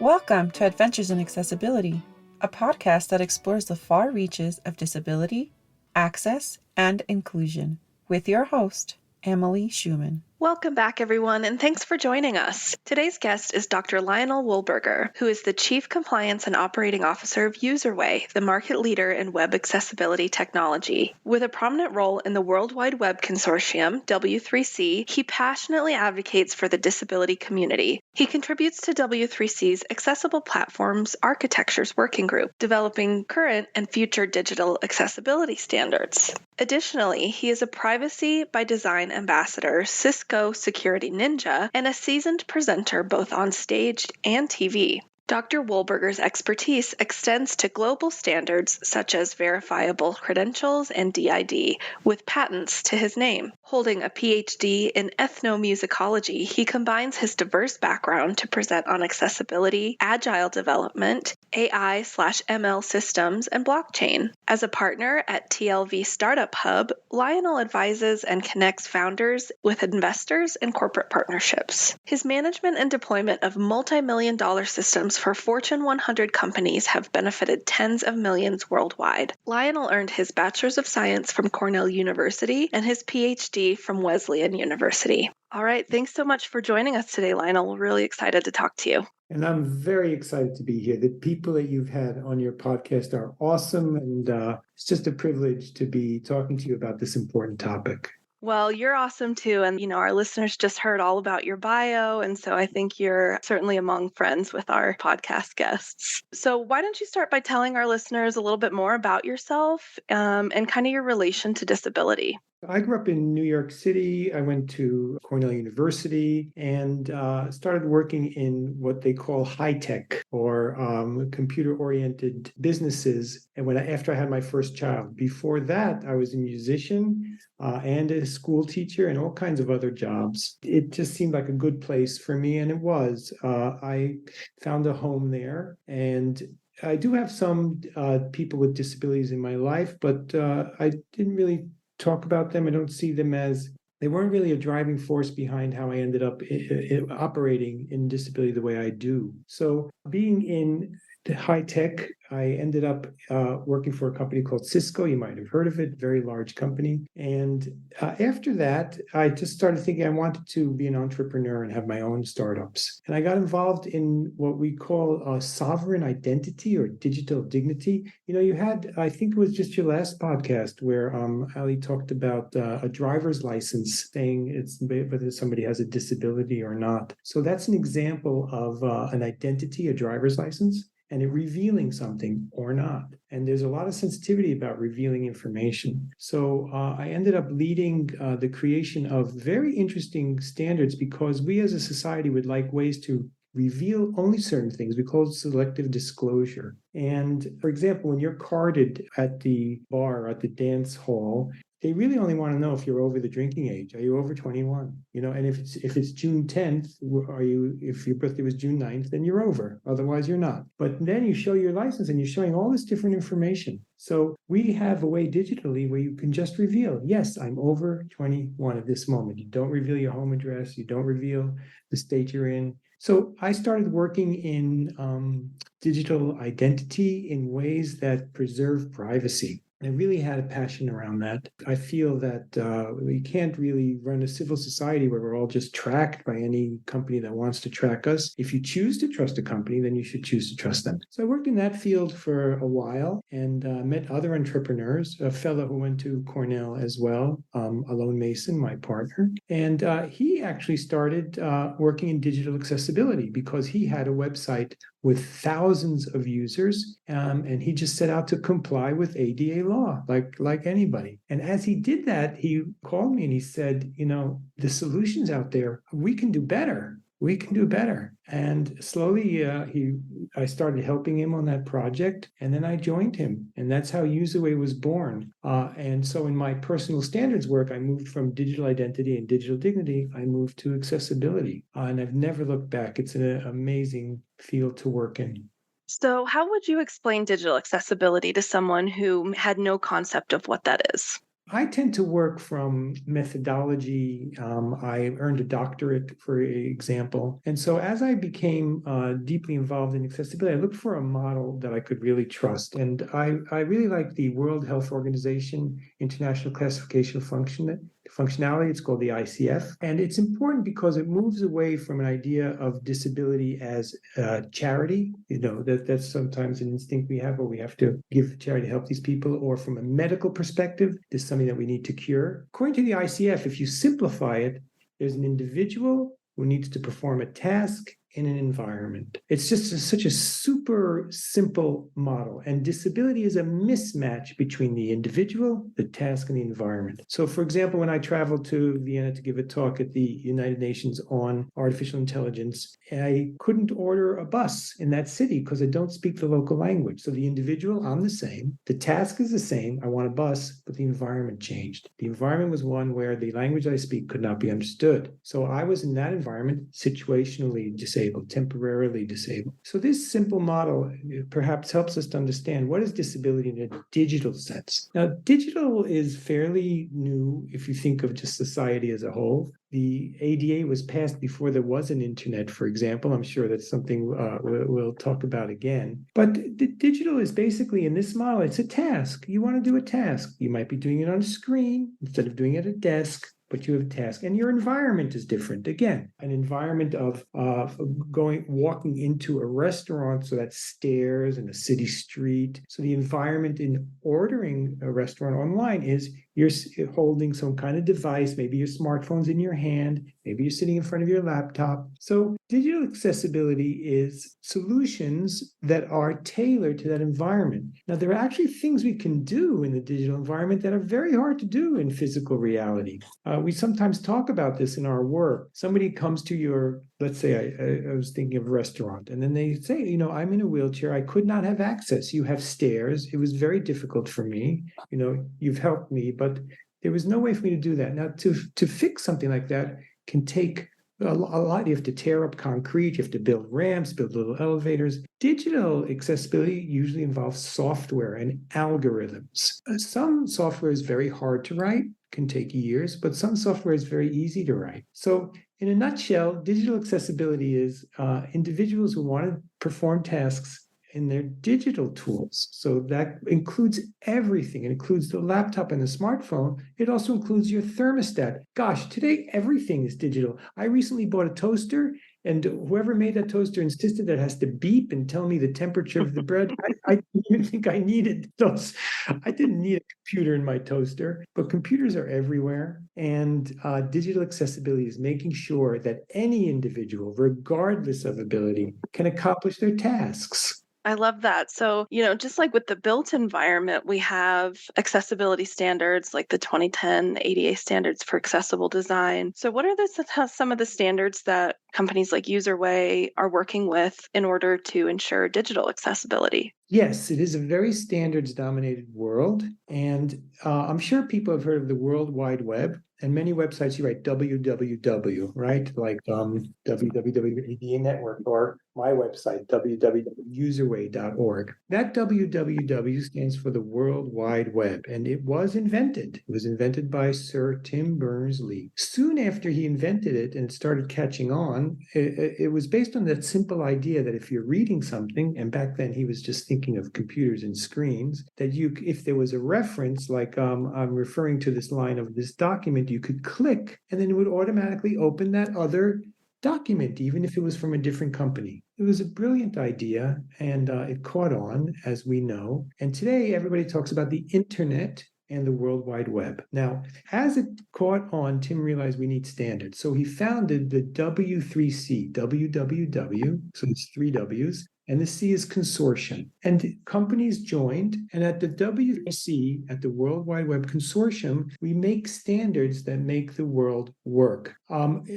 Welcome to Adventures in Accessibility, a podcast that explores the far reaches of disability, access, and inclusion, with your host, Emily Schumann. Welcome back, everyone, and thanks for joining us. Today's guest is Dr. Lionel Wolberger, who is the Chief Compliance and Operating Officer of UserWay, the market leader in web accessibility technology. With a prominent role in the World Wide Web Consortium, W3C, he passionately advocates for the disability community. He contributes to W3C's Accessible Platforms Architectures Working Group, developing current and future digital accessibility standards. Additionally, he is a Privacy by Design ambassador, Cisco Security Ninja, and a seasoned presenter both on stage and TV. Dr. Wolberger's expertise extends to global standards such as Verifiable Credentials and DID, with patents to his name. Holding a PhD in ethnomusicology, he combines his diverse background to present on accessibility, agile development, AI/ML systems, and blockchain. As a partner at TLV Startup Hub, Lionel advises and connects founders with investors and corporate partnerships. His management and deployment of multi-million-dollar systems for Fortune 100 companies have benefited tens of millions worldwide. Lionel earned his Bachelor's of Science from Cornell University and his PhD from Wesleyan University. All right, thanks so much for joining us today, Lionel. We're really excited to talk to you. And I'm very excited to be here. The people that you've had on your podcast are awesome, and it's just a privilege to be talking to you about this important topic. Well, you're awesome too. And, our listeners just heard all about your bio. And so I think you're certainly among friends with our podcast guests. So why don't you start by telling our listeners a little bit more about yourself and kind of your relation to disability? I grew up in New York City. I went to Cornell University and started working in what they call high tech or computer-oriented businesses. And after I had my first child, before that, I was a musician and a school teacher and all kinds of other jobs. It just seemed like a good place for me, and it was. I found a home there, and I do have some people with disabilities in my life, but I didn't really talk about them. I don't see them as, they weren't really a driving force behind how I ended up operating in disability the way I do. So being in high tech, I ended up working for a company called Cisco. You might have heard of it, very large company. And after that, I just started thinking I wanted to be an entrepreneur and have my own startups. And I got involved in what we call sovereign identity or digital dignity. You had, I think it was just your last podcast where Ali talked about a driver's license saying it's whether somebody has a disability or not. So that's an example of an identity, a driver's license, and it revealing something or not. And there's a lot of sensitivity about revealing information. So I ended up leading the creation of very interesting standards because we as a society would like ways to reveal only certain things. We call it selective disclosure. And for example, when you're carded at the bar, at the dance hall, they really only want to know if you're over the drinking age. Are you over 21? And if it's June 10th, if your birthday was June 9th, then you're over. Otherwise, you're not. But then you show your license and you're showing all this different information. So we have a way digitally where you can just reveal, yes, I'm over 21 at this moment. You don't reveal your home address. You don't reveal the state you're in. So I started working in digital identity in ways that preserve privacy. I really had a passion around that. I feel that we can't really run a civil society where we're all just tracked by any company that wants to track us. If you choose to trust a company, then you should choose to trust them. So I worked in that field for a while and met other entrepreneurs, a fellow who went to Cornell as well, Alon Mason, my partner. And he actually started working in digital accessibility because he had a website with thousands of users, and he just set out to comply with ADA law, like anybody. And as he did that, he called me and he said, the solutions out there, we can do better. We can do better. And slowly, I started helping him on that project, and then I joined him. And that's how UserWay was born. And so in my personal standards work, I moved from digital identity and digital dignity, I moved to accessibility. And I've never looked back. It's an amazing field to work in. So how would you explain digital accessibility to someone who had no concept of what that is? I tend to work from methodology. I earned a doctorate, for example. And so as I became deeply involved in accessibility, I looked for a model that I could really trust. And I really like the World Health Organization International Classification of Functionality. It's called the ICF. And it's important because it moves away from an idea of disability as charity. That's sometimes an instinct we have where we have to give charity to help these people, or from a medical perspective, this is something that we need to cure. According to the ICF, if you simplify it, there's an individual who needs to perform a task in an environment. It's just such a super simple model. And disability is a mismatch between the individual, the task, and the environment. So, for example, when I traveled to Vienna to give a talk at the United Nations on artificial intelligence, I couldn't order a bus in that city because I don't speak the local language. So the individual, I'm the same. The task is the same. I want a bus, but the environment changed. The environment was one where the language I speak could not be understood. So I was in that environment situationally disabled, temporarily disabled. So this simple model perhaps helps us to understand what is disability in a digital sense. Now, digital is fairly new if you think of just society as a whole. The ADA was passed before there was an internet, for example. I'm sure that's something we'll talk about again. But the digital is basically, in this model, it's a task. You want to do a task. You might be doing it on a screen instead of doing it at a desk, but you have a task, and your environment is different. Again, an environment of walking into a restaurant, so that's stairs and a city street. So the environment in ordering a restaurant online is you're holding some kind of device. Maybe your smartphone's in your hand. Maybe you're sitting in front of your laptop. So digital accessibility is solutions that are tailored to that environment. Now, there are actually things we can do in the digital environment that are very hard to do in physical reality. We sometimes talk about this in our work. Somebody comes to your, let's say I was thinking of a restaurant, and then they say, I'm in a wheelchair. I could not have access. You have stairs. It was very difficult for me. You've helped me, but there was no way for me to do that. Now, to fix something like that can take a lot. You have to tear up concrete. You have to build ramps, build little elevators. Digital accessibility usually involves software and algorithms. Some software is very hard to write, can take years, but some software is very easy to write. So in a nutshell, digital accessibility is individuals who want to perform tasks in their digital tools. So that includes everything. It includes the laptop and the smartphone. It also includes your thermostat. Gosh, today everything is digital. I recently bought a toaster, and whoever made that toaster insisted that it has to beep and tell me the temperature of the bread. I didn't even think I needed those. I didn't need a computer in my toaster, but computers are everywhere. And digital accessibility is making sure that any individual, regardless of ability, can accomplish their tasks. I love that. So, just like with the built environment, we have accessibility standards like the 2010 ADA standards for accessible design. So what are some of the standards that companies like UserWay are working with in order to ensure digital accessibility? Yes, it is a very standards-dominated world. And I'm sure people have heard of the World Wide Web. And many websites, you write www, right? Like www.ADA Network, or my website, www.userway.org. That www stands for the World Wide Web, and it was invented. It was invented by Sir Tim Berners-Lee. Soon after he invented it and it started catching on, it was based on that simple idea that if you're reading something, and back then he was just thinking of computers and screens, that if there was a reference, like I'm referring to this line of this document, you could click, and then it would automatically open that other document, even if it was from a different company. It was a brilliant idea, and it caught on, as we know. And today, everybody talks about the internet and the World Wide Web. Now, as it caught on, Tim realized we need standards. So he founded the W3C, WWW, so it's three W's, and the C is consortium. And companies joined, and at the W3C, at the World Wide Web Consortium, we make standards that make the world work.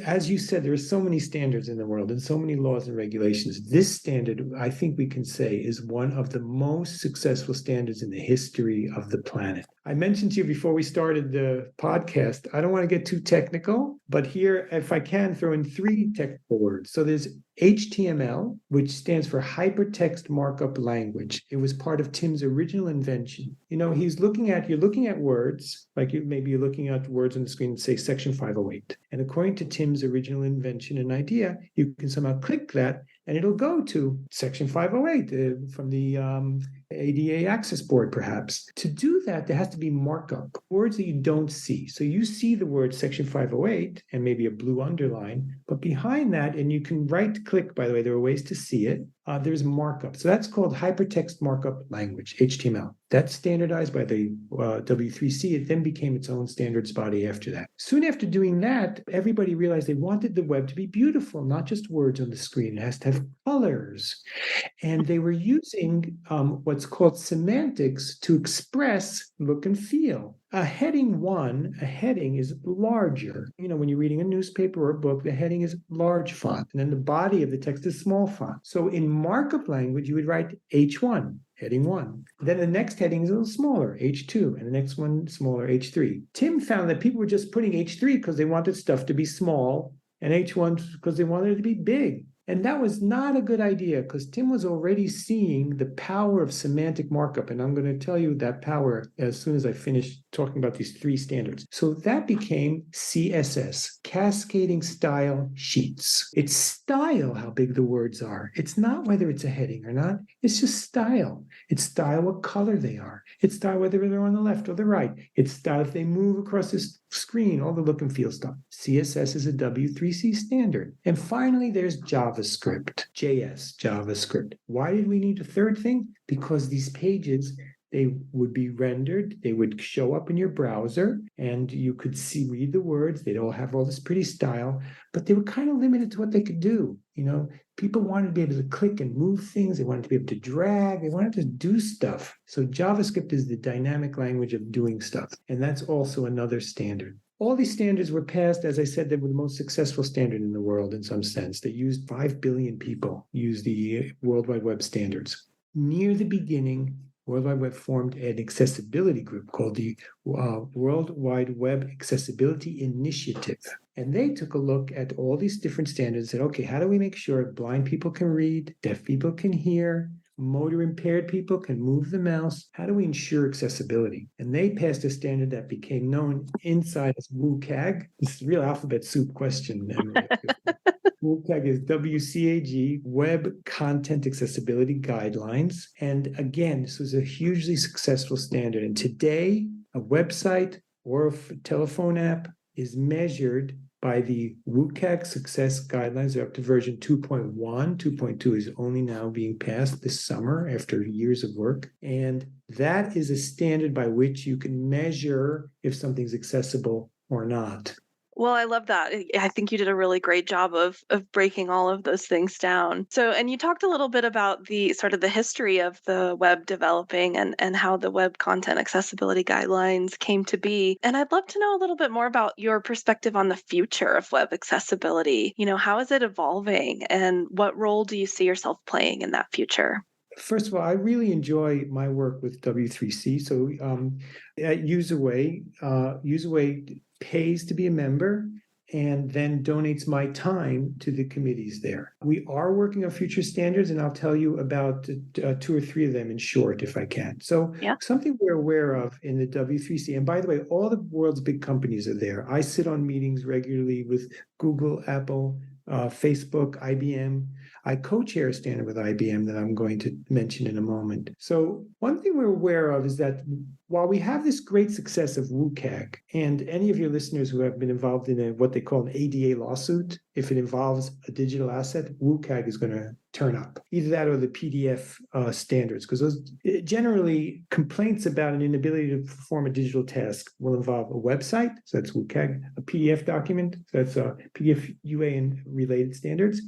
As you said, there are so many standards in the world and so many laws and regulations. This standard, I think we can say, is one of the most successful standards in the history of the planet. I mentioned to you before we started the podcast, I don't want to get too technical, but here, if I can, throw in 3 technical words. So there's HTML, which stands for Hypertext Markup Language. It was part of Tim's original invention. You're looking at words, like maybe you're looking at words on the screen and say Section 508. And according to Tim's original invention and idea, you can somehow click that and it'll go to Section 508 from the ADA Access Board, perhaps. To do that, there has to be markup, words that you don't see. So you see the word Section 508 and maybe a blue underline, but behind that, and you can right-click, by the way, there are ways to see it, there's markup. So that's called Hypertext Markup Language, HTML. That's standardized by the W3C. It then became its own standards body after that. Soon after doing that, everybody realized they wanted the web to be beautiful, not just words on the screen. It has to have colors. And they were using what's called semantics to express look and feel. A heading is larger. When you're reading a newspaper or a book, the heading is large font, and then the body of the text is small font. So in markup language, you would write H1, heading 1. Then the next heading is a little smaller, H2, and the next one smaller, H3. Tim found that people were just putting H3 because they wanted stuff to be small, and H1 because they wanted it to be big. And that was not a good idea because Tim was already seeing the power of semantic markup. And I'm going to tell you that power as soon as I finish talking about these 3 standards. So that became CSS, Cascading Style Sheets. It's style how big the words are. It's not whether it's a heading or not. It's just style. It's style what color they are. It's style whether they're on the left or the right. It's style if they move across this screen, all the look and feel stuff. CSS is a W3C standard. And finally, there's JavaScript, JavaScript. Why did we need a third thing? Because these pages, they would be rendered, they would show up in your browser, and you could read the words. They'd all have all this pretty style, but they were kind of limited to what they could do. People wanted to be able to click and move things. They wanted to be able to drag. They wanted to do stuff. So JavaScript is the dynamic language of doing stuff. And that's also another standard. All these standards were passed, as I said, they were the most successful standard in the world in some sense. They used 5 billion people use the World Wide Web standards. Near the beginning, World Wide Web formed an accessibility group called the World Wide Web Accessibility Initiative. And they took a look at all these different standards and said, okay, how do we make sure blind people can read, deaf people can hear, motor impaired people can move the mouse? How do we ensure accessibility? And they passed a standard that became known inside as WCAG. This is a real alphabet soup question, Emily. WCAG is WCAG, Web Content Accessibility Guidelines. And again, this was a hugely successful standard. And today, a website or a telephone app is measured by the WCAG Success Guidelines. They're up to version 2.1. 2.2 is only now being passed this summer after years of work. And that is a standard by which you can measure if something's accessible or not. Well, I love that. I think you did a really great job of breaking all of those things down. So, and you talked a little bit about the sort of the history of the web developing and how the web content accessibility guidelines came to be. And I'd love to know a little bit more about your perspective on the future of web accessibility. How is it evolving and what role do you see yourself playing in that future? First of all, I really enjoy my work with W3C. So at UserWay pays to be a member and then donates my time to the committees there. We are working on future standards, and I'll tell you about 2 or 3 of them in short, if I can. So something we're aware of in the W3C, and by the way, all the world's big companies are there. I sit on meetings regularly with Google, Apple, Facebook, IBM. I co-chair a standard with IBM that I'm going to mention in a moment. So one thing we're aware of is that while we have this great success of WCAG, and any of your listeners who have been involved in what they call an ADA lawsuit, if it involves a digital asset, WCAG is going to turn up. Either that or the PDF standards, because those generally complaints about an inability to perform a digital task will involve a website, so that's WCAG, a PDF document, so that's PDF UA and related standards,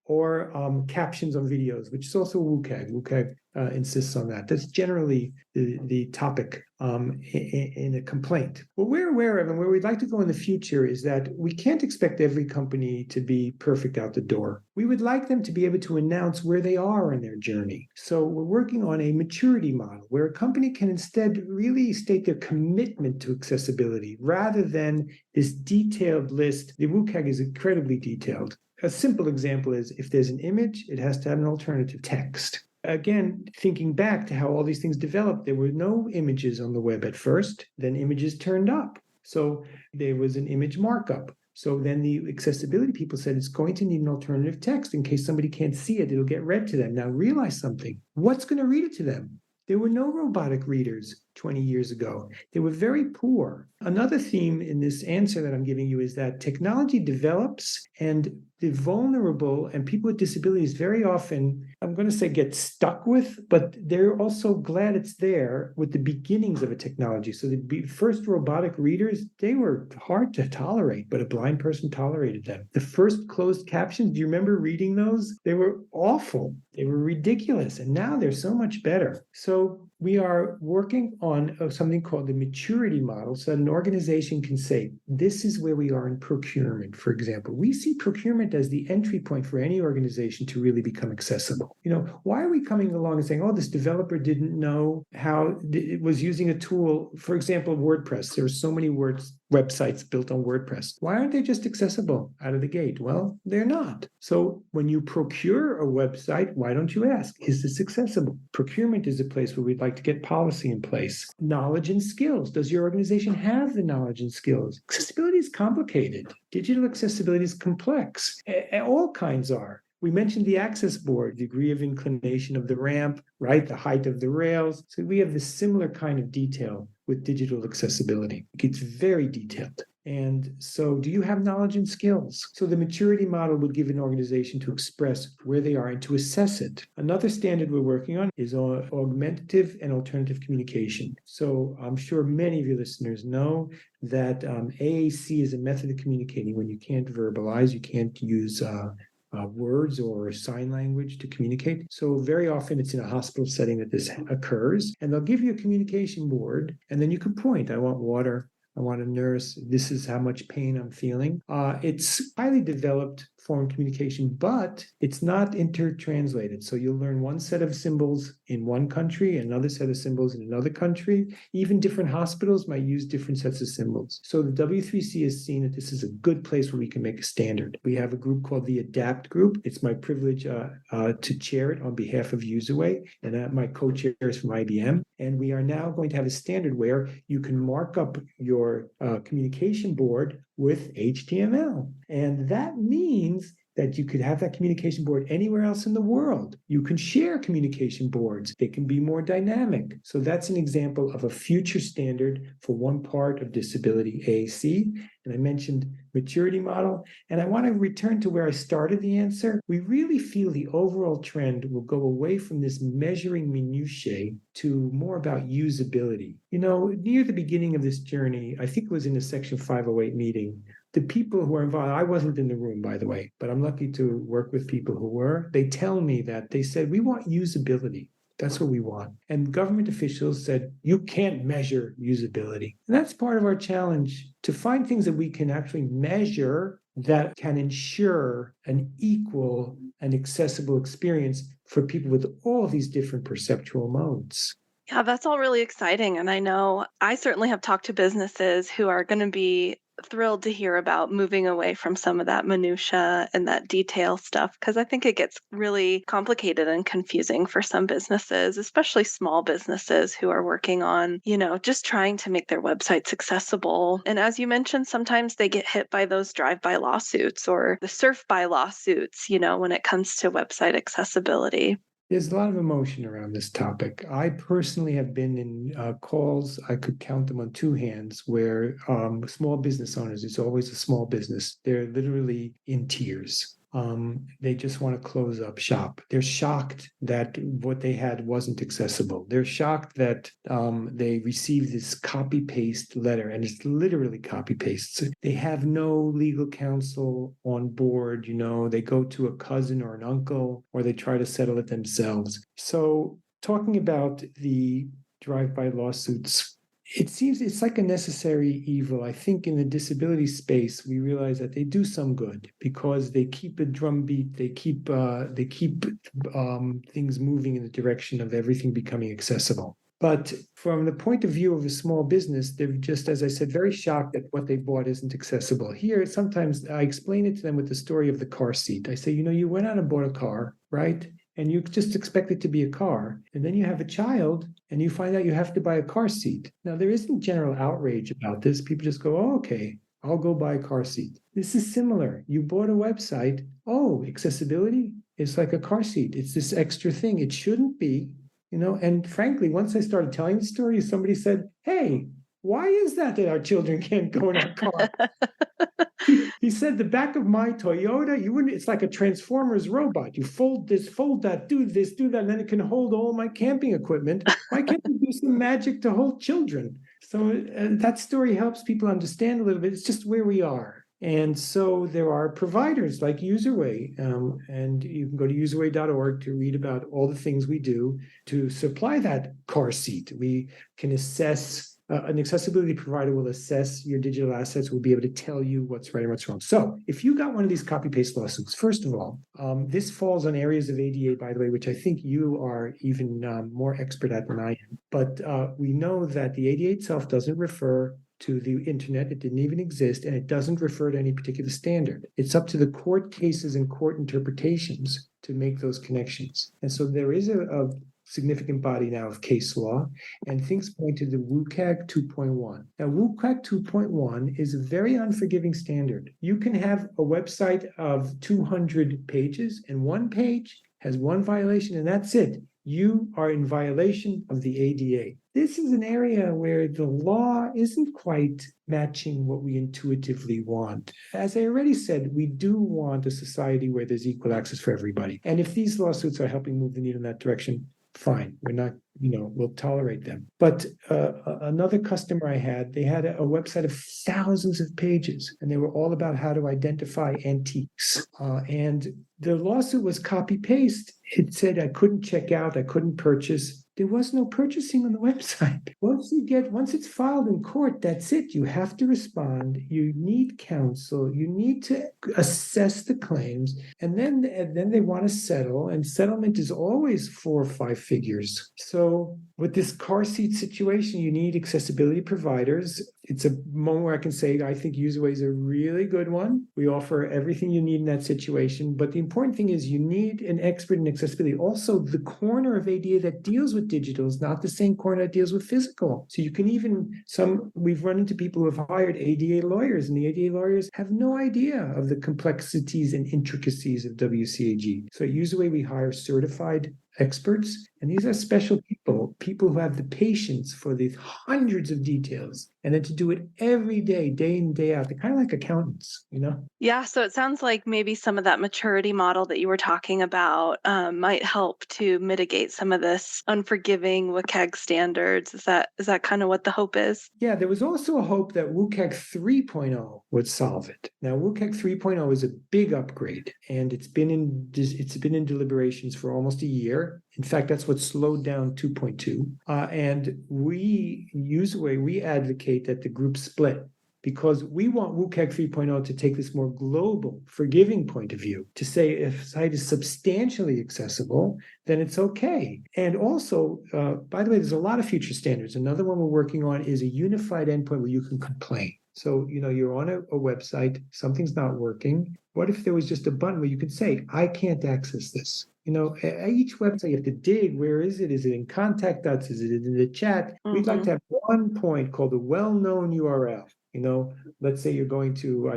or captions on videos, which is also WCAG. WCAG insists on that. That's generally the topic in a complaint. What we're aware of and where we'd like to go in the future is that we can't expect every company to be perfect out the door. We would like them to be able to announce where they are in their journey. So we're working on a maturity model where a company can instead really state their commitment to accessibility rather than this detailed list. The WCAG is incredibly detailed. A simple example is if there's an image, it has to have an alternative text. Again, thinking back to how all these things developed, there were no images on the web at first, then images turned up. So there was an image markup. So then the accessibility people said it's going to need an alternative text in case somebody can't see it, it'll get read to them. Now realize something. What's going to read it to them? There were no robotic readers 20 years ago. They were very poor. Another theme in this answer that I'm giving you is that technology develops and the vulnerable and people with disabilities very often, I'm going to say get stuck with, but they're also glad it's there with the beginnings of a technology. So the first robotic readers, they were hard to tolerate, but a blind person tolerated them. The first closed captions, do you remember reading those? They were awful. They were ridiculous. And now they're so much better. So we are working on something called the maturity model so that an organization can say, this is where we are in procurement, for example. We see procurement as the entry point for any organization to really become accessible. Why are we coming along and saying, oh, this developer didn't know how it was using a tool, for example, WordPress. There are so many websites built on WordPress. Why aren't they just accessible out of the gate? Well, they're not. So when you procure a website, why don't you ask, is this accessible? Procurement is a place where we'd like to get policy in place. Knowledge and skills. Does your organization have the knowledge and skills? Accessibility is complicated. Digital accessibility is complex. All kinds are. We mentioned the access board, degree of inclination of the ramp, right? The height of the rails. So we have this similar kind of detail with digital accessibility. It's very detailed. And so do you have knowledge and skills? So the maturity model would give an organization to express where they are and to assess it. Another standard we're working on is augmentative and alternative communication. So I'm sure many of your listeners know that AAC is a method of communicating when you can't verbalize, you can't use words or sign language to communicate. So very often it's in a hospital setting that this occurs, and they'll give you a communication board, and then you can point, I want water, I want a nurse, this is how much pain I'm feeling. It's highly developed form of communication, but it's not intertranslated. So you'll learn one set of symbols in one country, another set of symbols in another country. Even different hospitals might use different sets of symbols. So the W3C has seen that this is a good place where we can make a standard. We have a group called the ADAPT group. It's my privilege to chair it on behalf of UserWay, and my co-chair is from IBM. And we are now going to have a standard where you can mark up your communication board with HTML. And that means that you could have that communication board anywhere else in the world. You can share communication boards. They can be more dynamic. So that's an example of a future standard for one part of disability, AAC. And I mentioned maturity model. And I want to return to where I started the answer. We really feel the overall trend will go away from this measuring minutiae to more about usability. Near the beginning of this journey, I think it was in a Section 508 meeting, the people who are involved, I wasn't in the room, by the way, but I'm lucky to work with people who were. They tell me that they said, we want usability. That's what we want. And government officials said, you can't measure usability. And that's part of our challenge, to find things that we can actually measure that can ensure an equal and accessible experience for people with all of these different perceptual modes. Yeah, that's all really exciting. And I know I certainly have talked to businesses who are going to be thrilled to hear about moving away from some of that minutia and that detail stuff, because I think it gets really complicated and confusing for some businesses, especially small businesses who are working on, just trying to make their websites accessible. And as you mentioned, sometimes they get hit by those drive-by lawsuits or the surf-by lawsuits, when it comes to website accessibility. There's a lot of emotion around this topic. I personally have been in calls, I could count them on two hands, where small business owners, it's always a small business, they're literally in tears. They just want to close up shop. They're shocked that what they had wasn't accessible. They're shocked that they received this copy-paste letter, and it's literally copy-paste. So they have no legal counsel on board. They go to a cousin or an uncle, or they try to settle it themselves. So talking about the drive-by lawsuits, it seems it's like a necessary evil. I think in the disability space, we realize that they do some good because they keep a drumbeat. They keep things moving in the direction of everything becoming accessible. But from the point of view of a small business, they're just, as I said, very shocked that what they bought isn't accessible. Here, sometimes I explain it to them with the story of the car seat. I say, you went out and bought a car, right? And you just expect it to be a car. And then you have a child and you find out you have to buy a car seat. Now, there isn't general outrage about this. People just go, oh, okay, I'll go buy a car seat. This is similar. You bought a website. Oh, accessibility? It's like a car seat. It's this extra thing. It shouldn't be. And frankly, once I started telling the story, somebody said, hey, why is that our children can't go in our car? He said, the back of my Toyota, it's like a Transformers robot. You fold this, fold that, do this, do that, and then it can hold all my camping equipment. Why can't you do some magic to hold children? So that story helps people understand a little bit. It's just where we are. And so there are providers like Userway, and you can go to userway.org to read about all the things we do to supply that car seat. We can assess, an accessibility provider will assess your digital assets, will be able to tell you what's right and what's wrong. So if you got one of these copy-paste lawsuits, first of all, this falls on areas of ADA, by the way, which I think you are even more expert at than I am. But we know that the ADA itself doesn't refer to the internet. It didn't even exist, and it doesn't refer to any particular standard. It's up to the court cases and court interpretations to make those connections. And so there is a significant body now of case law, and things point to the WCAG 2.1. Now, WCAG 2.1 is a very unforgiving standard. You can have a website of 200 pages, and one page has one violation, and that's it. You are in violation of the ADA. This is an area where the law isn't quite matching what we intuitively want. As I already said, we do want a society where there's equal access for everybody. And if these lawsuits are helping move the needle in that direction, fine. We're not, we'll tolerate them. But another customer I had, they had a website of thousands of pages, and they were all about how to identify antiques. And the lawsuit was copy-paste. It said I couldn't check out, I couldn't purchase. There was no purchasing on the website. Once it's filed in court, that's it. You have to respond. You need counsel. You need to assess the claims. And then they want to settle. And settlement is always 4 or 5 figures. So with this car seat situation, you need accessibility providers. It's a moment where I can say, I think Userway is a really good one. We offer everything you need in that situation. But the important thing is you need an expert in accessibility. Also, the corner of ADA that deals with digital is not the same corner that deals with physical. So you can we've run into people who have hired ADA lawyers, and the ADA lawyers have no idea of the complexities and intricacies of WCAG. So at Userway, we hire certified experts, and these are special people who have the patience for these hundreds of details, and then to do it every day, day in, day out. They're kind of like accountants, Yeah, so it sounds like maybe some of that maturity model that you were talking about might help to mitigate some of this unforgiving WCAG standards. Is that kind of what the hope is? Yeah, there was also a hope that WCAG 3.0 would solve it. Now, WCAG 3.0 is a big upgrade, and it's been in deliberations for almost a year. In fact, that's what slowed down 2.2. And we advocate that the group split, because we want WCAG 3.0 to take this more global, forgiving point of view, to say if a site is substantially accessible, then it's okay. And also, by the way, there's a lot of future standards. Another one we're working on is a unified endpoint where you can complain. So, you're on a website, something's not working. What if there was just a button where you could say, I can't access this? At each website, you have to dig. Where is it? Is it in Contact Us? Is it in the chat? Mm-hmm. We'd like to have one point called a well-known URL. Let's say you're going to,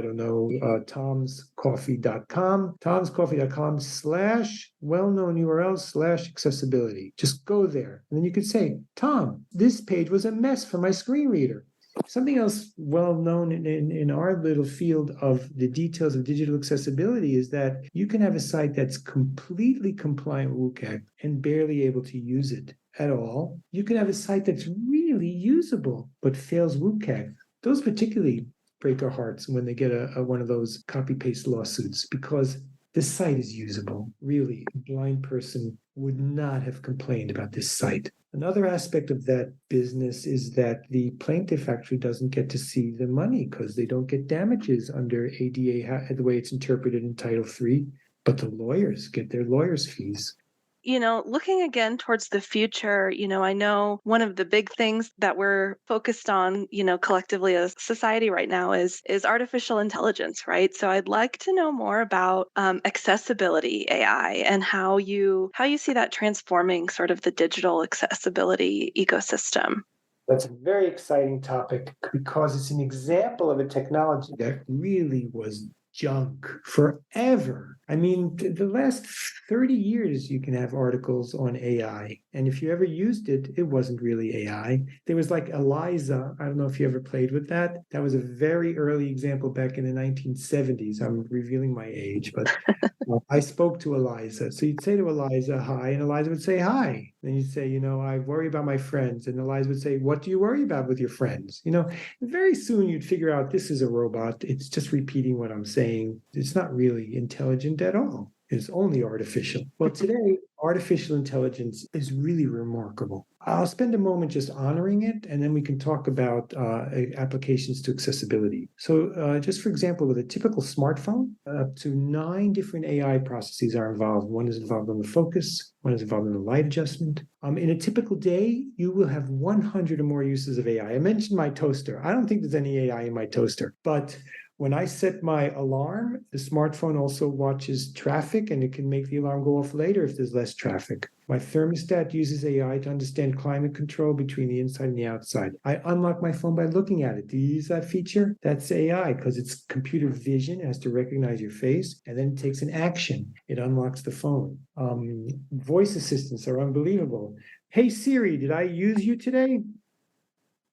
tomscoffee.com, tomscoffee.com/well-known URL/accessibility. Just go there. And then you could say, Tom, this page was a mess for my screen reader. Something else well known in our little field of the details of digital accessibility is that you can have a site that's completely compliant with WCAG and barely able to use it at all. You can have a site that's really usable but fails WCAG. Those particularly break our hearts when they get one of those copy-paste lawsuits, because This site is usable. Really, a blind person would not have complained about this site. Another aspect of that business is that the plaintiff actually doesn't get to see the money because they don't get damages under ADA, the way it's interpreted in Title III, but the lawyers get their lawyers' fees. Looking again towards the future, I know one of the big things that we're focused on, collectively as society right now is artificial intelligence, right? So I'd like to know more about accessibility AI and how you see that transforming sort of the digital accessibility ecosystem. That's a very exciting topic because it's an example of a technology that really was junk forever. I mean, the last 30 years, you can have articles on AI. And if you ever used it, it wasn't really AI. There was like Eliza. I don't know if you ever played with that. That was a very early example back in the 1970s. I'm revealing my age, but I spoke to Eliza. So you'd say to Eliza, hi, and Eliza would say, hi. Then you'd say, I worry about my friends. And Eliza would say, what do you worry about with your friends? Very soon you'd figure out this is a robot. It's just repeating what I'm saying. It's not really intelligent at all. It's only artificial. Well, today, artificial intelligence is really remarkable. I'll spend a moment just honoring it, and then we can talk about applications to accessibility. So just for example, with a typical smartphone, up to 9 different AI processes are involved. One is involved in the focus, one is involved in the light adjustment. In a typical day, you will have 100 or more uses of AI. I mentioned my toaster. I don't think there's any AI in my toaster, but when I set my alarm, the smartphone also watches traffic and it can make the alarm go off later if there's less traffic. My thermostat uses AI to understand climate control between the inside and the outside. I unlock my phone by looking at it. Do you use that feature? That's AI because it's computer vision. It has to recognize your face and then it takes an action. It unlocks the phone. Voice assistants are unbelievable. Hey Siri, did I use you today?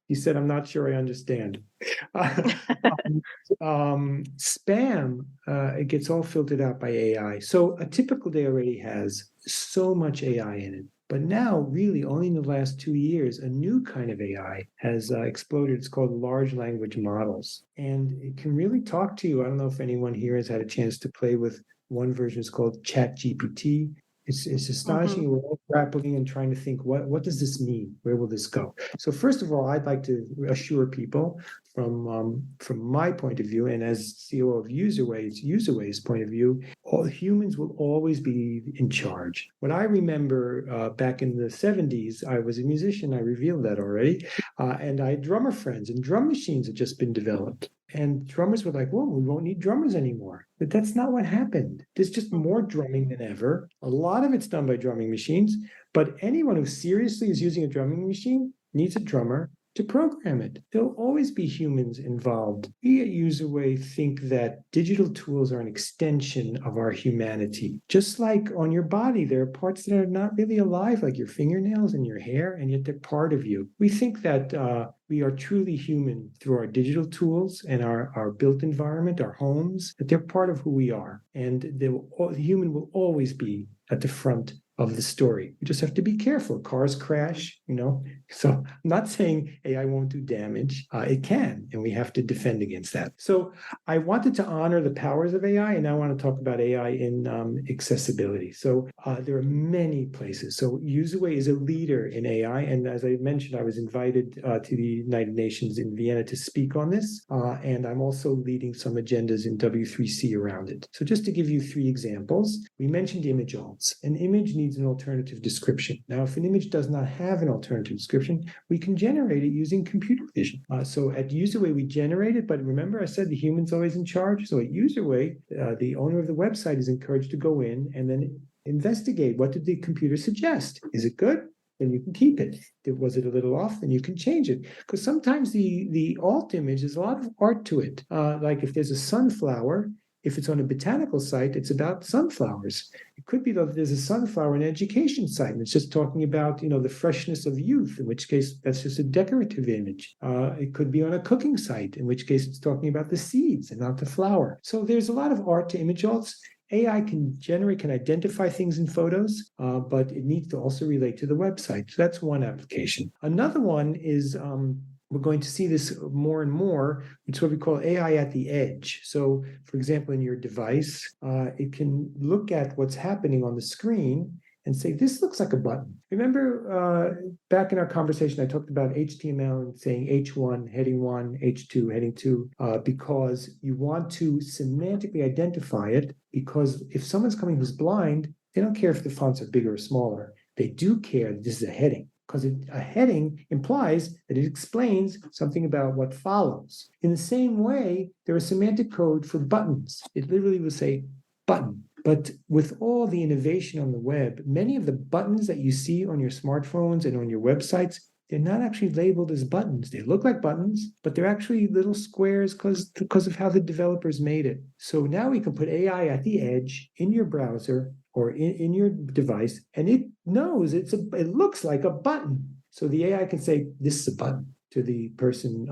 He said, I'm not sure I understand. Spam, it gets all filtered out by AI. So a typical day already has so much AI in it. But now, really, only in the last 2 years, a new kind of AI has exploded. It's called large language models. And it can really talk to you. I don't know if anyone here has had a chance to play with one version. It's called ChatGPT. It's astonishing. We're all grappling and trying to think, what does this mean? Where will this go? So first of all, I'd like to assure people from my point of view, and as CEO of UserWay's point of view, all humans will always be in charge. What I remember back in the 70s, I was a musician. I revealed that already. And I had drummer friends, and drum machines had just been developed. And drummers were like, well, we won't need drummers anymore. But that's not what happened. There's just more drumming than ever. A lot of it's done by drumming machines, but anyone who seriously is using a drumming machine needs a drummer to program it. There'll always be humans involved. We at UserWay think that digital tools are an extension of our humanity. Just like on your body, there are parts that are not really alive, like your fingernails and your hair, and yet they're part of you. We think that we are truly human through our digital tools and our built environment, our homes, that they're part of who we are. And the human will always be at the front of the story. You just have to be careful. Cars crash, So I'm not saying AI won't do damage. It can, and we have to defend against that. So I wanted to honor the powers of AI, and now I want to talk about AI in accessibility. So there are many places. So UserWay is a leader in AI, and as I mentioned, I was invited to the United Nations in Vienna to speak on this, and I'm also leading some agendas in W3C around it. So just to give you 3 examples, we mentioned image alts. An image needs an alternative description. Now, if an image does not have an alternative description, we can generate it using computer vision. So at UserWay, we generate it, but remember I said the human's always in charge? So at UserWay, the owner of the website is encouraged to go in and then investigate. What did the computer suggest? Is it good? Then you can keep it. Was it a little off? Then you can change it. Because sometimes the alt image, there's a lot of art to it. Like if there's a sunflower, if it's on a botanical site, it's about sunflowers. It could be that there's a sunflower in an education site, and it's just talking about, the freshness of youth, in which case that's just a decorative image. It could be on a cooking site, in which case it's talking about the seeds and not the flower. So there's a lot of art to image alts. AI can identify things in photos, but it needs to also relate to the website. So that's one application. Another one is we're going to see this more and more. It's what we call AI at the edge. So, for example, in your device, it can look at what's happening on the screen and say, this looks like a button. Remember back in our conversation, I talked about HTML and saying H1, heading 1, H2, heading 2, because you want to semantically identify it, because if someone's coming who's blind, they don't care if the fonts are bigger or smaller. They do care that this is a heading, because a heading implies that it explains something about what follows. In the same way, there is semantic code for buttons. It literally will say button. But with all the innovation on the web, many of the buttons that you see on your smartphones and on your websites, they're not actually labeled as buttons. They look like buttons, but they're actually little squares because of how the developers made it. So now we can put AI at the edge in your browser or in your device, and it knows it looks like a button. So the AI can say, this is a button, to the person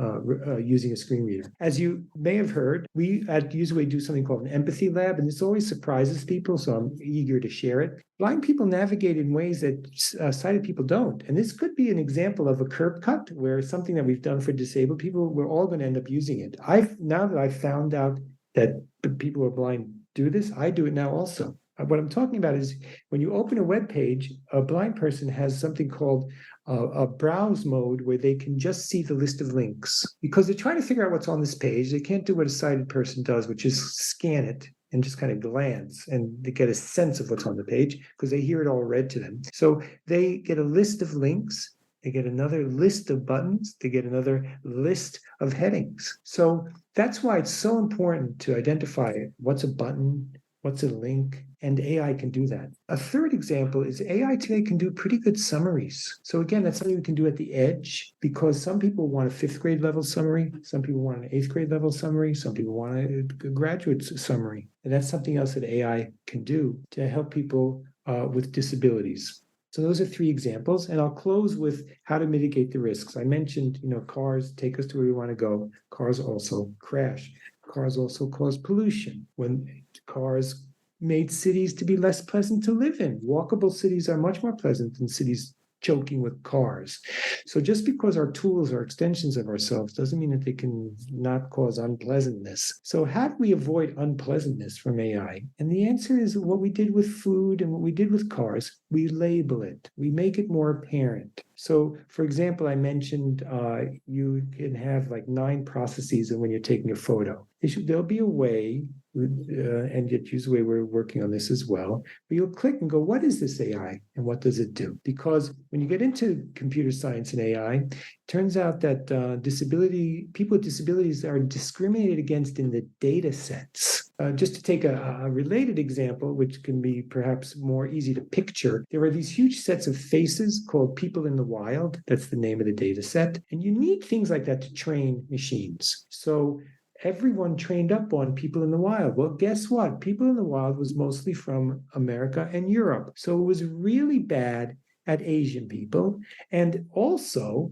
using a screen reader. As you may have heard, we at UserWay do something called an empathy lab, and this always surprises people, so I'm eager to share it. Blind people navigate in ways that sighted people don't. And this could be an example of a curb cut, where something that we've done for disabled people, we're all going to end up using it. Now that I've found out that people who are blind do this, I do it now also. What I'm talking about is when you open a web page, a blind person has something called a browse mode, where they can just see the list of links, because they're trying to figure out what's on this page. They can't do what a sighted person does, which is scan it and just kind of glance and they get a sense of what's on the page, because they hear it all read to them. So they get a list of links. They get another list of buttons. They get another list of headings. So that's why it's so important to identify what's a button, what's a link, and AI can do that. A third example is AI today can do pretty good summaries. So again, that's something we can do at the edge, because some people want a 5th grade level summary, some people want an 8th grade level summary, some people want a graduate summary. And that's something else that AI can do to help people with disabilities. So those are 3 examples, and I'll close with how to mitigate the risks. I mentioned, cars take us to where we want to go. Cars also crash. Cars also cause pollution. When cars made cities to be less pleasant to live in. Walkable cities are much more pleasant than cities choking with cars. So just because our tools are extensions of ourselves doesn't mean that they can not cause unpleasantness. So how do we avoid unpleasantness from AI? And the answer is what we did with food and what we did with cars. We label it. We make it more apparent. So, for example, I mentioned you can have like 9 processes when you're taking a photo. There'll be a way, and at UserWay we're working on this as well, where you'll click and go, what is this AI and what does it do? Because when you get into computer science and AI, it turns out that people with disabilities are discriminated against in the data sets. Just to take a related example, which can be perhaps more easy to picture, there are these huge sets of faces called people in the wild. That's the name of the data set. And you need things like that to train machines. So everyone trained up on people in the wild. Well, guess what? People in the wild was mostly from America and Europe. So it was really bad at Asian people. And also,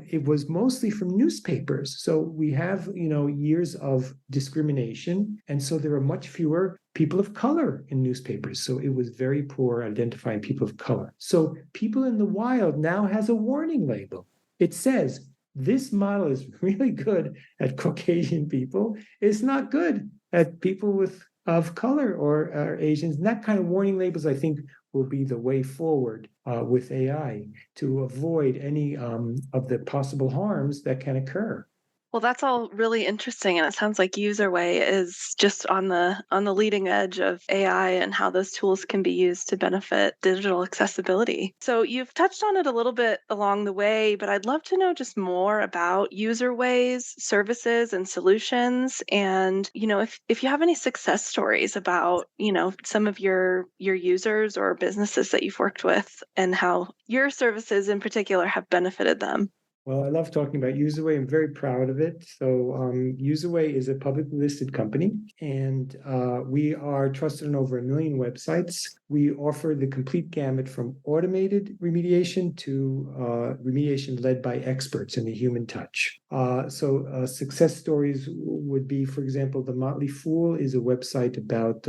it was mostly from newspapers. So we have, years of discrimination. And so there are much fewer people of color in newspapers. So it was very poor identifying people of color. So people in the wild now has a warning label. It says, this model is really good at Caucasian people. It's not good at people of color or Asians. And that kind of warning labels, I think, will be the way forward with AI to avoid any of the possible harms that can occur. Well, that's all really interesting, and it sounds like UserWay is just on the leading edge of AI and how those tools can be used to benefit digital accessibility. So you've touched on it a little bit along the way, but I'd love to know just more about UserWay's services and solutions, and if you have any success stories about some of your users or businesses that you've worked with and how your services in particular have benefited them. Well, I love talking about UserWay. I'm very proud of it. So UserWay is a publicly listed company, and we are trusted on over 1 million websites. We offer the complete gamut from automated remediation to remediation led by experts in the human touch. So success stories would be, for example, The Motley Fool is a website about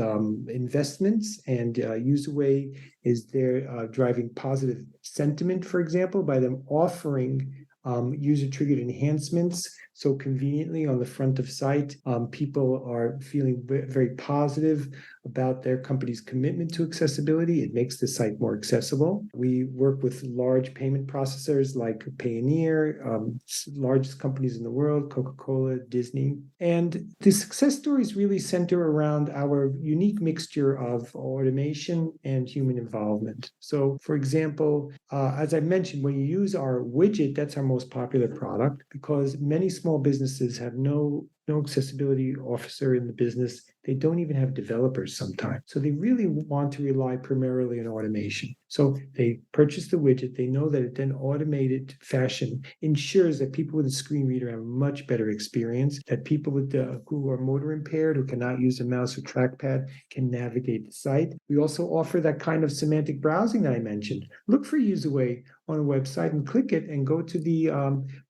investments, and UserWay is there driving positive sentiment, for example, by them offering user-triggered enhancements. So conveniently on the front of site, people are feeling very positive about their company's commitment to accessibility. It makes the site more accessible. We work with large payment processors like Payoneer, largest companies in the world, Coca-Cola, Disney. And the success stories really center around our unique mixture of automation and human involvement. So, for example, as I mentioned, when you use our widget, that's our most popular product because many small businesses have no accessibility officer in the business. They don't even have developers sometimes. So they really want to rely primarily on automation. So they purchase the widget. They know that it then automated fashion ensures that people with a screen reader have a much better experience, that people who are motor impaired, who cannot use a mouse or trackpad, can navigate the site. We also offer that kind of semantic browsing that I mentioned. Look for UserWay on a website and click it and go to the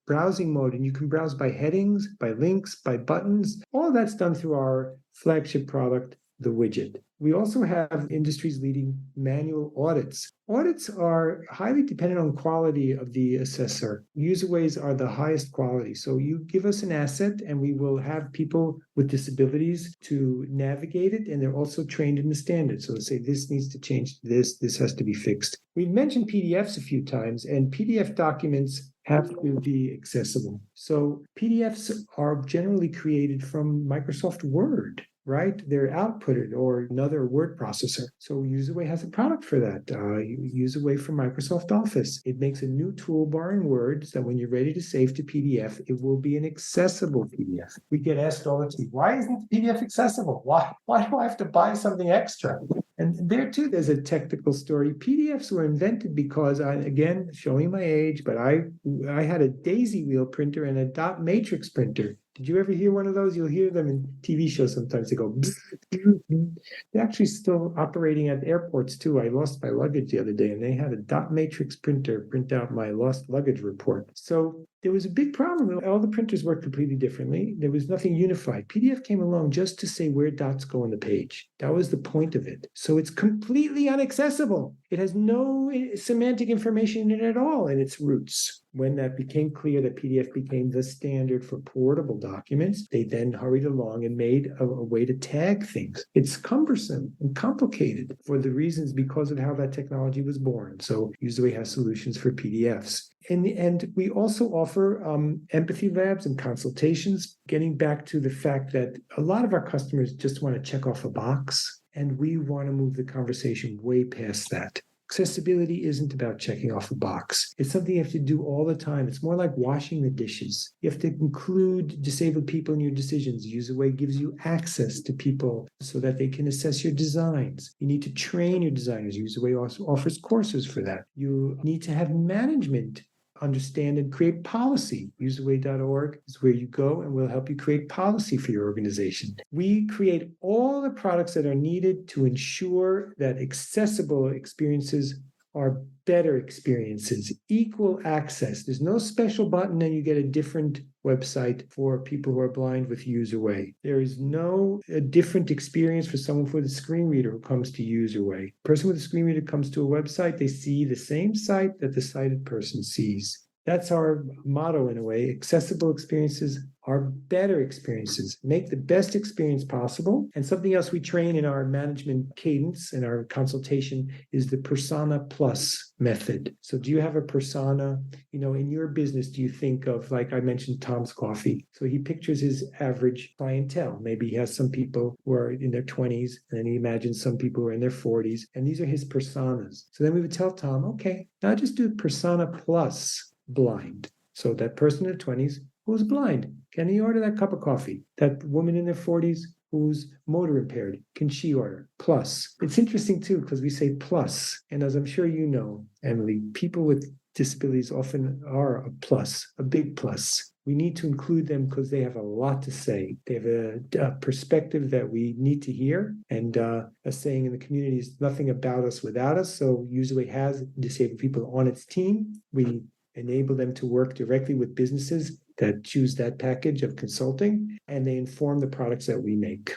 browsing mode, and you can browse by headings, by links, by buttons. All that's done through our flagship product, the widget. We also have industry's leading manual audits. Audits are highly dependent on quality of the assessor. UserWays are the highest quality. So you give us an asset and we will have people with disabilities to navigate it, and they're also trained in the standards. So they'll say this needs to change to this has to be fixed. We've mentioned PDFs a few times, and PDF documents have to be accessible. So PDFs are generally created from Microsoft Word, right? They're outputted or another word processor. So UserWay has a product for that. UserWay from Microsoft Office. It makes a new toolbar in Word so that when you're ready to save to PDF, it will be an accessible PDF. We get asked all the time, why isn't the PDF accessible? Why do I have to buy something extra? And there too, there's a technical story. PDFs were invented because, again, showing my age, but I had a daisy wheel printer and a dot matrix printer. Did you ever hear one of those? You'll hear them in TV shows sometimes. They go, bzz, bzz, bzz. They're actually still operating at airports too. I lost my luggage the other day and they had a dot matrix printer print out my lost luggage report. So there was a big problem. All the printers worked completely differently. There was nothing unified. PDF came along just to say where dots go on the page. That was the point of it. So it's completely inaccessible. It has no semantic information in it at all in its roots. When that became clear that PDF became the standard for portable documents, they then hurried along and made a way to tag things. It's cumbersome and complicated for the reasons because of how that technology was born. So UserWay has solutions for PDFs. And we also offer empathy labs and consultations, getting back to the fact that a lot of our customers just want to check off a box, and we want to move the conversation way past that. Accessibility isn't about checking off a box. It's something you have to do all the time. It's more like washing the dishes. You have to include disabled people in your decisions. UserWay gives you access to people so that they can assess your designs. You need to train your designers. UserWay also offers courses for that. You need to have management understand and create policy. Userway.org is where you go, and we'll help you create policy for your organization. We create all the products that are needed to ensure that accessible experiences are better experiences, equal access. There's no special button and you get a different website for people who are blind with UserWay. There is no different experience for someone with a screen reader who comes to UserWay. A person with a screen reader comes to a website, they see the same site that the sighted person sees. That's our motto in a way. Accessible experiences are better experiences. Make the best experience possible. And something else we train in our management cadence and our consultation is the Persona Plus method. So do you have a persona, in your business? Do you think of, like I mentioned, Tom's Coffee? So he pictures his average clientele. Maybe he has some people who are in their 20s, and then he imagines some people who are in their 40s. And these are his personas. So then we would tell Tom, okay, now just do Persona Plus blind. So that person in their 20s who's blind, can he order that cup of coffee? That woman in their 40s who's motor impaired, can she order? Plus. It's interesting too, because we say plus. And as I'm sure you know, Emily, people with disabilities often are a plus, a big plus. We need to include them because they have a lot to say. They have a perspective that we need to hear. And a saying in the community is nothing about us without us. So UserWay has disabled people on its team. We enable them to work directly with businesses that choose that package of consulting, and they inform the products that we make.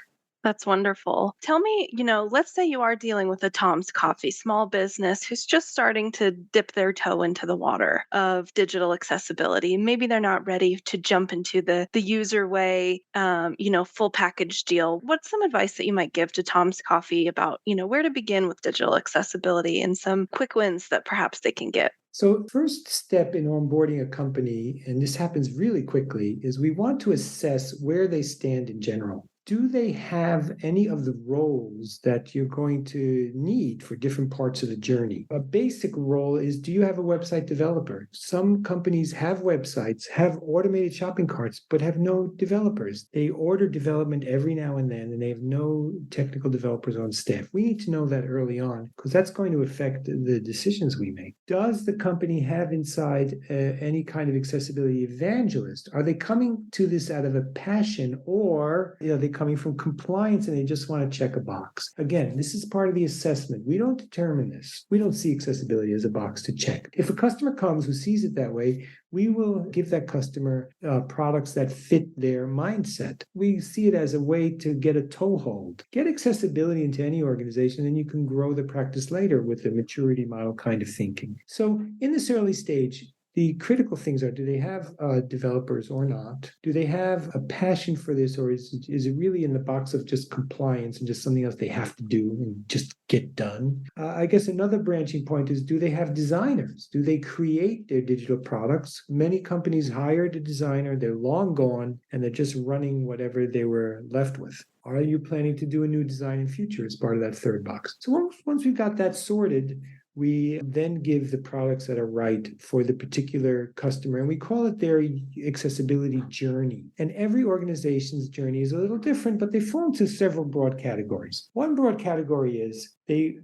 That's wonderful. Tell me, let's say you are dealing with a Tom's Coffee small business who's just starting to dip their toe into the water of digital accessibility. Maybe they're not ready to jump into the user way, full package deal. What's some advice that you might give to Tom's Coffee about, where to begin with digital accessibility and some quick wins that perhaps they can get? So, first step in onboarding a company, and this happens really quickly, is we want to assess where they stand in general. Do they have any of the roles that you're going to need for different parts of the journey? A basic role is, do you have a website developer? Some companies have websites, have automated shopping carts, but have no developers. They order development every now and then, and they have no technical developers on staff. We need to know that early on, because that's going to affect the decisions we make. Does the company have inside any kind of accessibility evangelist? Are they coming to this out of a passion, or they coming from compliance and they just want to check a box? Again, this is part of the assessment. We don't determine this. We don't see accessibility as a box to check. If a customer comes who sees it that way, we will give that customer products that fit their mindset. We see it as a way to get a toehold. Get accessibility into any organization, and you can grow the practice later with the maturity model kind of thinking. So in this early stage, the critical things are, do they have developers or not? Do they have a passion for this, or is it really in the box of just compliance and just something else they have to do and just get done? I guess another branching point is, do they have designers? Do they create their digital products? Many companies hired a designer, they're long gone, and they're just running whatever they were left with. Are you planning to do a new design in future as part of that third box? So once we've got that sorted, we then give the products that are right for the particular customer, and we call it their accessibility journey. And every organization's journey is a little different, but they fall into several broad categories. One broad category is they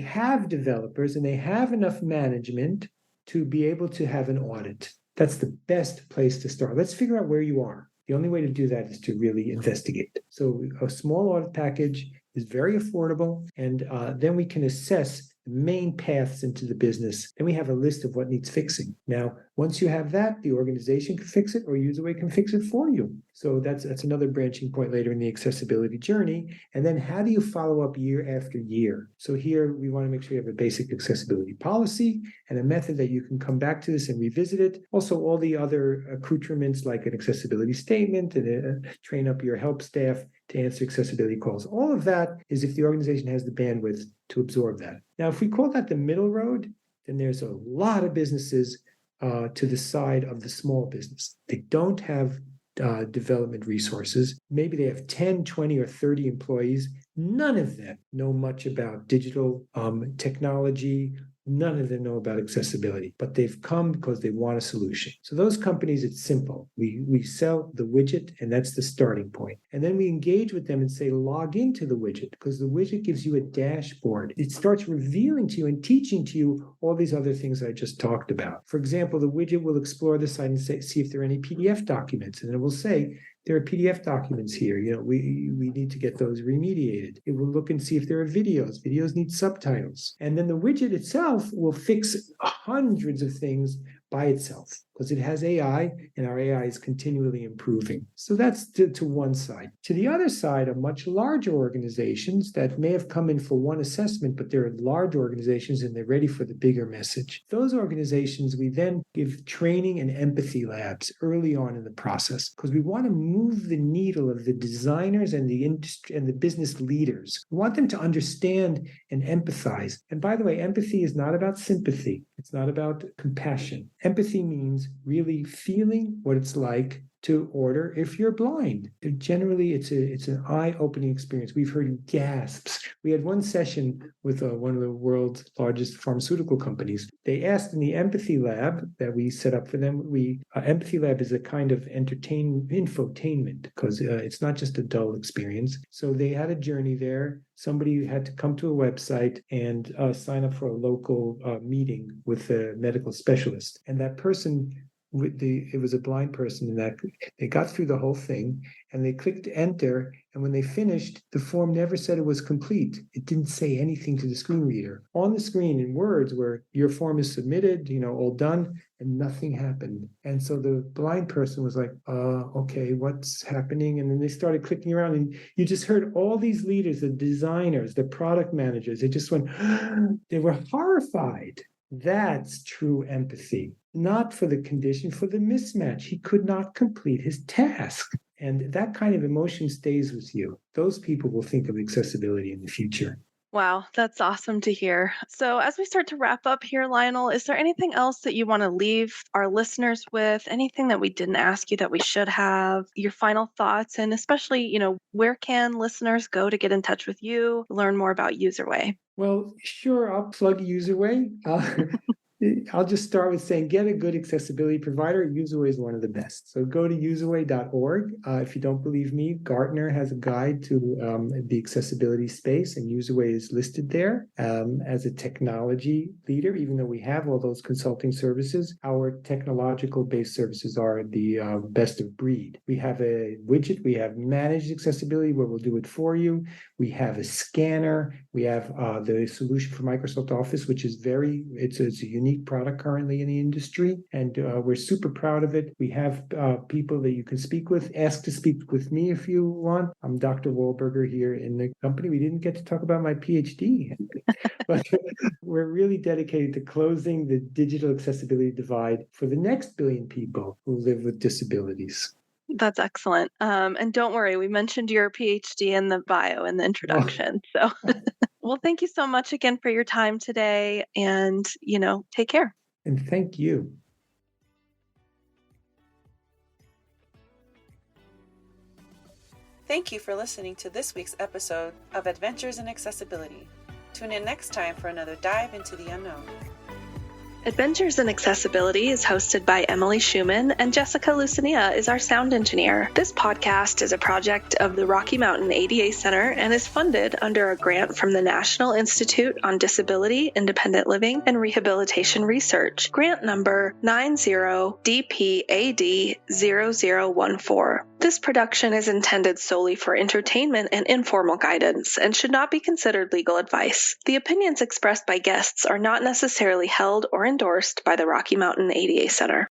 have developers and they have enough management to be able to have an audit. That's the best place to start. Let's figure out where you are. The only way to do that is to really investigate. So a small audit package is very affordable, and then we can assess the main paths into the business. Then we have a list of what needs fixing. Now, once you have that, the organization can fix it, or UserWay can fix it for you. So that's another branching point later in the accessibility journey. And then how do you follow up year after year? So here we want to make sure you have a basic accessibility policy and a method that you can come back to this and revisit it. Also, all the other accoutrements like an accessibility statement and train up your help staff to answer accessibility calls. All of that is if the organization has the bandwidth to absorb that. Now, if we call that the middle road, then there's a lot of businesses to the side of the small business. They don't have development resources. Maybe they have 10, 20, or 30 employees. None of them know much about digital technology. None of them know about accessibility, but they've come because they want a solution. So those companies, it's simple. We sell the widget, and that's the starting point. And then we engage with them and say, log into the widget, because the widget gives you a dashboard. It starts revealing to you and teaching to you all these other things I just talked about. For example, the widget will explore the site and see if there are any PDF documents, and it will say, there are PDF documents here. We need to get those remediated. It will look and see if there are videos. Videos need subtitles. And then the widget itself will fix hundreds of things by itself because it has AI, and our AI is continually improving. So that's to one side. To the other side are much larger organizations that may have come in for one assessment, but they're large organizations and they're ready for the bigger message. Those organizations, we then give training and empathy labs early on in the process because we want to move the needle of the designers and the industry and the business leaders. We want them to understand and empathize. And by the way, empathy is not about sympathy. It's not about compassion. Empathy means really feeling what it's like to order if you're blind. Generally, it's an eye-opening experience. We've heard gasps. We had one session with one of the world's largest pharmaceutical companies. They asked in the empathy lab that we set up for them. Empathy lab is a kind of infotainment because it's not just a dull experience. So they had a journey there. Somebody had to come to a website and sign up for a local meeting with a medical specialist. And that person it was a blind person, and that they got through the whole thing, and they clicked enter, and when they finished, the form never said it was complete. It didn't say anything to the screen reader. On the screen in words where your form is submitted, all done, and nothing happened. And so the blind person was like, okay, what's happening? And then they started clicking around, and you just heard all these leaders, the designers, the product managers, they just went, they were horrified. That's true empathy, not for the condition, for the mismatch. He could not complete his task. And that kind of emotion stays with you. Those people will think of accessibility in the future. Wow, that's awesome to hear. So as we start to wrap up here, Lionel, is there anything else that you want to leave our listeners with? Anything that we didn't ask you that we should have? Your final thoughts, and especially, where can listeners go to get in touch with you, learn more about UserWay? Well, sure, I'll plug UserWay. I'll just start with saying, get a good accessibility provider. UserWay is one of the best. So go to userway.org. If you don't believe me, Gartner has a guide to the accessibility space, and UserWay is listed there as a technology leader. Even though we have all those consulting services, our technological-based services are the best of breed. We have a widget. We have managed accessibility where we'll do it for you. We have a scanner. We have the solution for Microsoft Office, which is it's a unique product currently in the industry, and we're super proud of it. We have people that you can speak with. Ask to speak with me if you want. I'm Dr. Wolberger here in the company. We didn't get to talk about my PhD, but we're really dedicated to closing the digital accessibility divide for the next billion people who live with disabilities. That's excellent. And don't worry, we mentioned your PhD in the bio in the introduction. So, well, thank you so much again for your time today, and, take care. And thank you. Thank you for listening to this week's episode of Adventures in Accessibility. Tune in next time for another dive into the unknown. Adventures in Accessibility is hosted by Emily Schumann, and Jessica Lucinia is our sound engineer. This podcast is a project of the Rocky Mountain ADA Center and is funded under a grant from the National Institute on Disability, Independent Living, and Rehabilitation Research, grant number 90DPAD0014. This production is intended solely for entertainment and informal guidance and should not be considered legal advice. The opinions expressed by guests are not necessarily held or endorsed by the Rocky Mountain ADA Center.